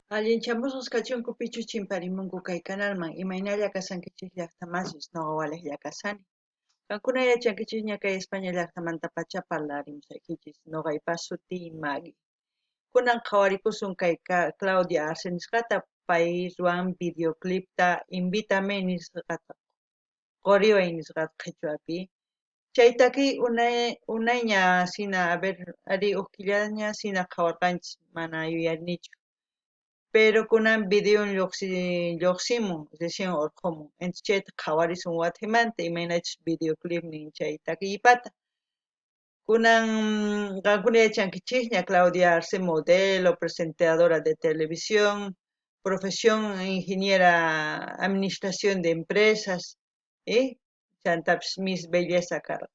Allinchamusqas kachunku pichu chimparimunku kay kanalman imaynalla kasankichis llaqtamasis noqa waliqlla kasani. Kankuna yachankichis ña kay España llaqtamanta pacha parlarimsaykichis noqaypas suti Maggie. Kunan qhawarikusun kay Claudia Arce nisqata pay ruwan videoclipta Invítame nisqata qoriway nisqata qhichwapi. Chaytaki unayña sina a ver ari ukillaña sina qhawarqanchis mana yuyarinichu. Pero kunan video lluqsimun recién urqumun. Entonces chayta qhawarisun wathimanta imaynachus videoclip nin chay takiypata. Kunan qankuna yachankichisña Claudia Arce modelo, presentadora de televisión, profesión ingeniera administración de empresas, chantapis Miss Belleza karqa.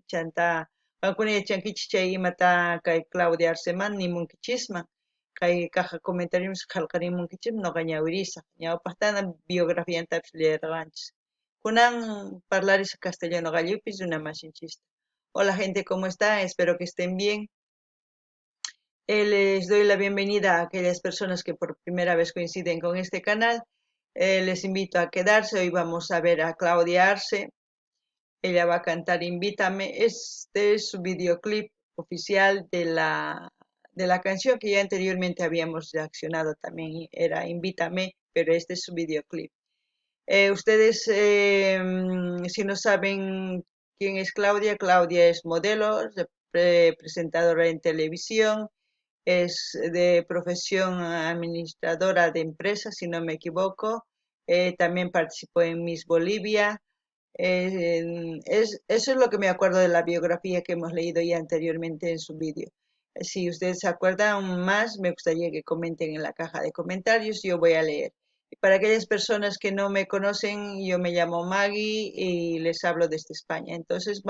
Chanta qankuna yachankichis chay imata kay Claudia Arceman nimunkichisman. Kay caja comentarios qillqarimunkichis noqa ñawirisaq ñawpaqtana biografiantapis leerqanchis. Kunan parlaris castellano gallupis runamashinchista. Hola gente, ¿cómo están? Espero que estén bien. Les doy la bienvenida a aquellas personas que por primera vez coinciden con este canal. Les invito a quedarse. Hoy vamos a ver a Claudia Arce. Ella va a cantar Invítame. Este es su videoclip oficial de la canción que ya anteriormente habíamos reaccionado también. Era Invítame, pero este es su videoclip. Ustedes, si no saben quién es Claudia, Claudia es modelo, presentadora en televisión, es de profesión administradora de empresas, si no me equivoco. También participó en Miss Bolivia. Eso es lo que me acuerdo de la biografía que hemos leído ya anteriormente en su vídeo. Si ustedes se acuerdan más, me gustaría que comenten en la caja de comentarios, yo voy a leer. Para aquellas personas que no me conocen, yo me llamo Maggie y les hablo desde España. Entonces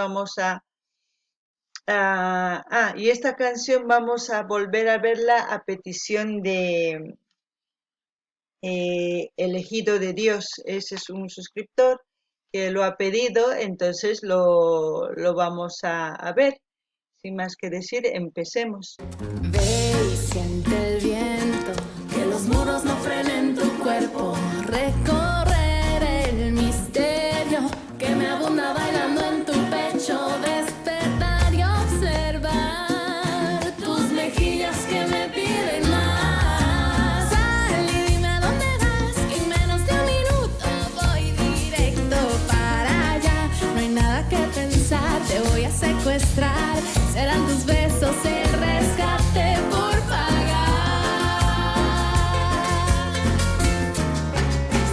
y esta canción vamos a volver a verla a petición de Elegido de Dios. Ese es un suscriptor que lo ha pedido, entonces lo vamos a ver. Sin más que decir, empecemos. Ve y siente el viento, que los muros no frenen tu cuerpo. Recorrer el misterio que me abunda bailando en tu pecho. Despertar y observar tus mejillas que me piden más. Sal y dime a dónde vas, que en menos de un minuto voy directo para allá. No hay nada que pensar, te voy a secuestrar. Serán tus besos el rescate por pagar.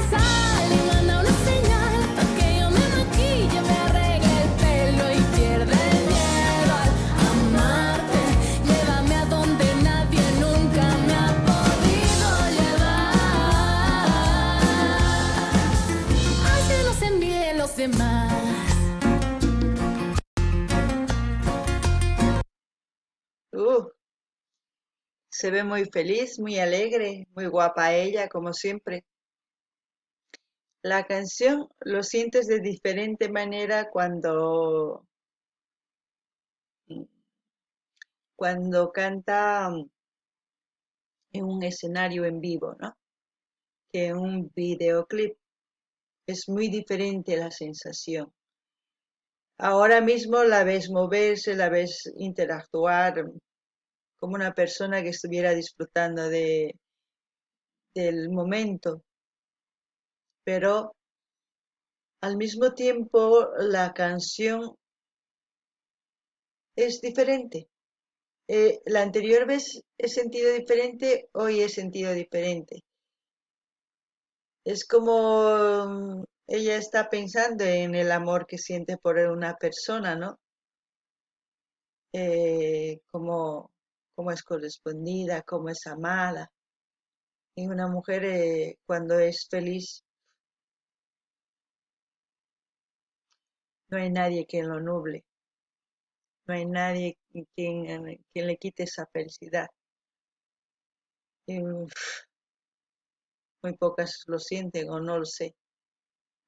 Sal y manda una señal pa' que yo me maquille, me arregle el pelo y pierda el miedo al amarte. Llévame a donde nadie nunca me ha podido llevar. Ay, que los envíen los demás. Se ve muy feliz, muy alegre, muy guapa ella, como siempre. La canción lo sientes de diferente manera cuando canta en un escenario en vivo, ¿no? Que en un videoclip. Es muy diferente la sensación. Ahora mismo la ves moverse, la ves interactuar como una persona que estuviera disfrutando del momento, pero al mismo tiempo la canción es diferente. La anterior vez he sentido diferente, hoy he sentido diferente. Es como ella está pensando en el amor que siente por una persona, ¿no? Cómo es correspondida, cómo es amada. Y una mujer cuando es feliz, no hay nadie quien lo nuble, no hay nadie quien le quite esa felicidad. Y, muy pocas lo sienten o no lo sé.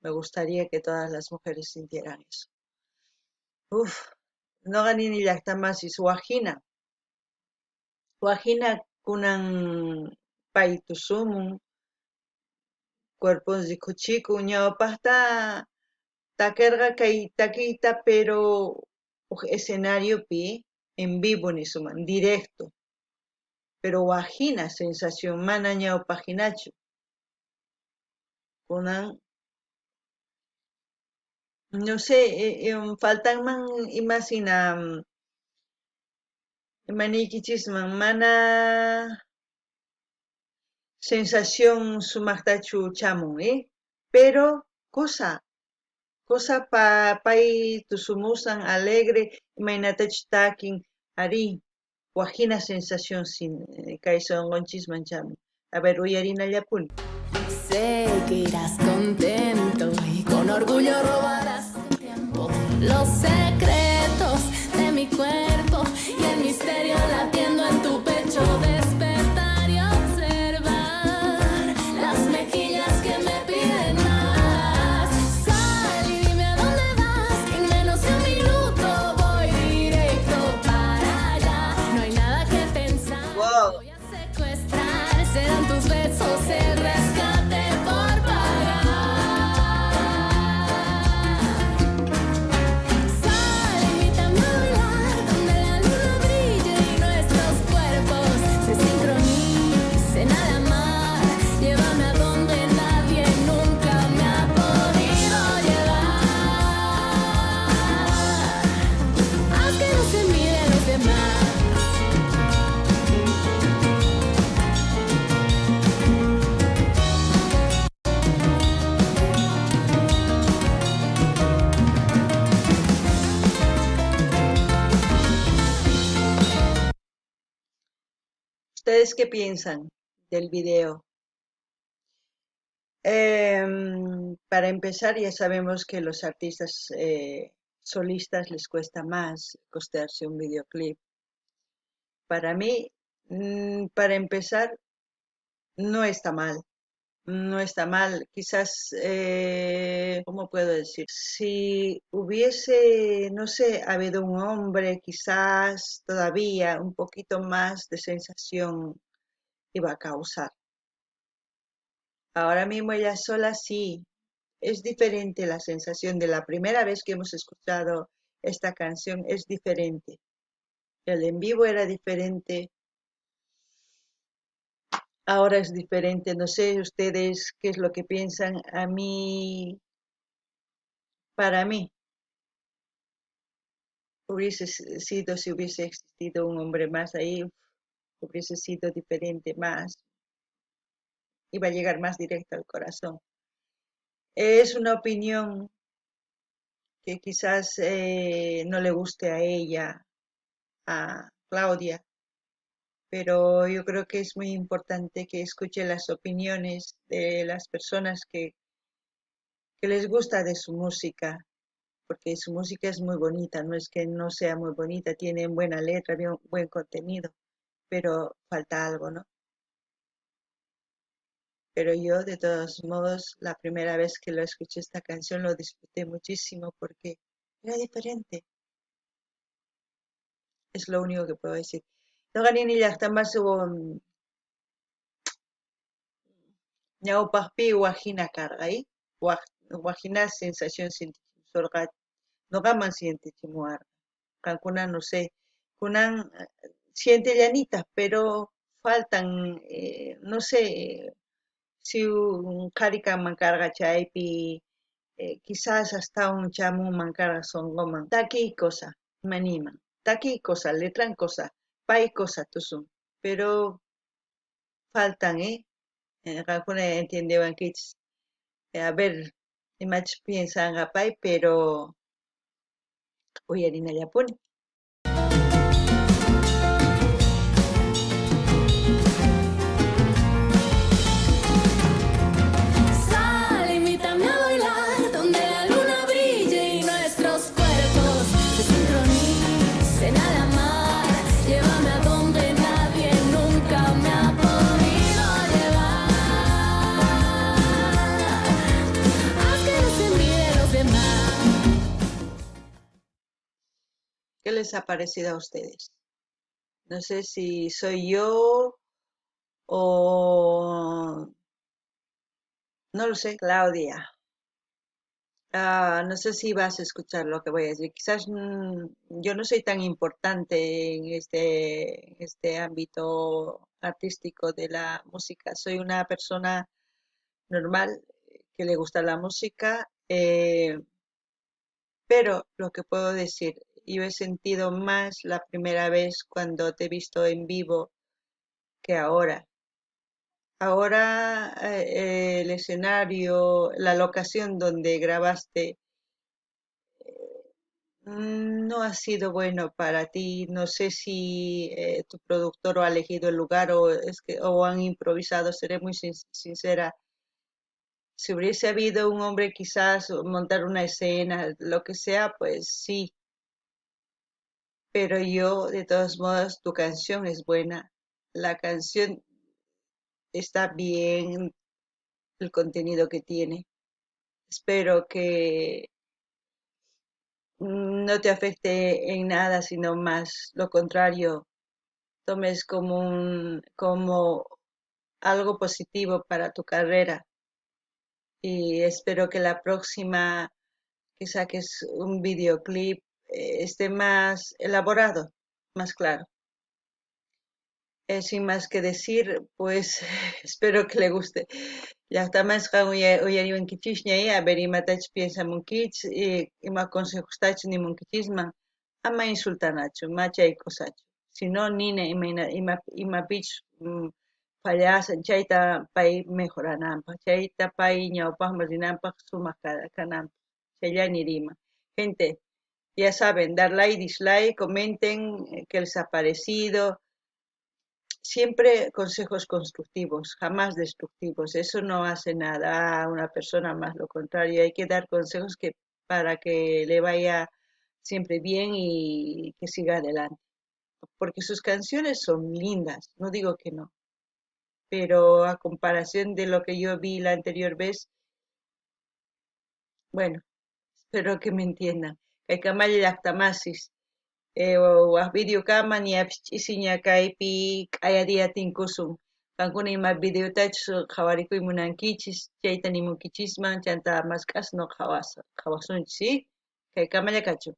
Me gustaría que todas las mujeres sintieran eso. No ganini llaqtamasis wajina. Wajina kunan paytusumun cuerpos kuchiku ñawpajta takerqa kay takiyta pero huk escenariopi en vivo nisuman directo pero wahina sensación mana ñawpajinachu kunan no sé faltanman imasina imanikichisman mana sensación sumaqtachu chamun pero cosa pay tusumusan alegre imaynatachu takin ari wahina sensación sin kay sonqonchisman chamun a ver uyarinallapuni. Sé que irás contento y con orgullo robarás tu tiempo. Los secretos de mi cuerpo y el misterio latiendo en tu pecho. Despertar y observar las mejillas que me piden más. Sal y dime a dónde vas, que en menos de un minuto voy directo para allá. No hay nada que pensar, Wow. voy a secuestrar. Serán tus besos el rescate por pagar. Sal, invítame a bailar donde la luna brille y nuestros cuerpos se sincronicen a la mar. Llévame a donde nadie nunca me ha podido llevar. Haz que no se miren los demás. ¿Ustedes qué piensan del video? Para empezar, ya sabemos que los artistas solistas les cuesta más costearse un videoclip. Para mí, para empezar, no está mal. No está mal. Quizás, ¿cómo puedo decir? Si hubiese, no sé, habido un hombre, quizás todavía un poquito más de sensación iba a causar. Ahora mismo ella sola sí, es diferente la sensación de la primera vez que hemos escuchado esta canción, es diferente. El en vivo era diferente, ahora es diferente. No sé ustedes qué es lo que piensan. A mí, para mí, hubiese sido, si hubiese existido un hombre más ahí, hubiese sido diferente más, iba a llegar más directo al corazón. Es una opinión que quizás no le guste a ella, a Claudia, pero yo creo que es muy importante que escuche las opiniones de las personas que les gusta de su música, porque su música es muy bonita, no es que no sea muy bonita, tiene buena letra, buen contenido, pero falta algo, ¿no? Pero yo, de todos modos, la primera vez que lo escuché esta canción lo disfruté muchísimo porque era diferente, es lo único que puedo decir. Noqanini llaqtamasi ñawpaqpi wahina karqay, wahina sensación sintichimusorqa noqaman sintichimuwarqa. Qankuna no sé, kunan sientillanitas, pero faltan, no sé, si un qhari kanman karqa chaypi, quizás hasta un chamunman karqa sonqoman, takiy cosa, imaniyman, takiy cosa, letran cosa, pay cosa tusun, pero faltan, qankuna entiendewankichis. A ver, imachus piensanqa pay, pero uyarinallapuni. Sal, invítame a bailar donde la luna brille y nuestros cuerpos se sincronicen a la mar. Llévame a donde nadie nunca me ha podido llevar. Haz que no se miren los demás. ¿Qué les ha parecido a ustedes? No sé si soy yo o No lo sé, Claudia. No sé si vas a escuchar lo que voy a decir. Quizás yo no soy tan importante en este ámbito artístico de la música. Soy una persona normal que le gusta la música, pero lo que puedo decir, yo he sentido más la primera vez cuando te he visto en vivo que ahora. Ahora el escenario, la locación donde grabaste no ha sido bueno para ti. No sé si tu productor ha elegido el lugar o han improvisado. Seré muy sincera. Si hubiese habido un hombre quizás montar una escena, lo que sea, pues sí. Pero yo, de todos modos, tu canción es buena. La canción está bien, el contenido que tiene. Espero que no te afecte en nada, sino más lo contrario, tomes como algo positivo para tu carrera y espero que la próxima que saques un videoclip esté más elaborado, más claro. Sin más que decir, pues espero que le guste. Llaqtamasqa uyariwankichikña a ver imatachus piensamunkichis ima consejostachus nimunkichisman ama insultanachu, machaykusachu. Sino nina imapichus pallasan chayta pay mejorananpaq, chayta pay ñawpaqman rinanpaq sumaq kananpaq. Chayllani rima. Gente, ya saben, dar like, dislike, comenten qué les ha parecido. Siempre consejos constructivos, jamás destructivos. Eso no hace nada a una persona, más lo contrario. Hay que dar consejos que para que le vaya siempre bien y que siga adelante. Porque sus canciones son lindas, no digo que no, pero a comparación de lo que yo vi la anterior vez, bueno, espero que me entiendan. Kaykamalla llaqtamasis. Waq videokama ñapch'isiña kaypi k'ayariya tinkusun. Qankuna ima videotachus qhawarikuy munankichis, chayta nimunkichisman, chanta mask'asqa qhawasunchis, ¿sí? Kaykamalla kachun.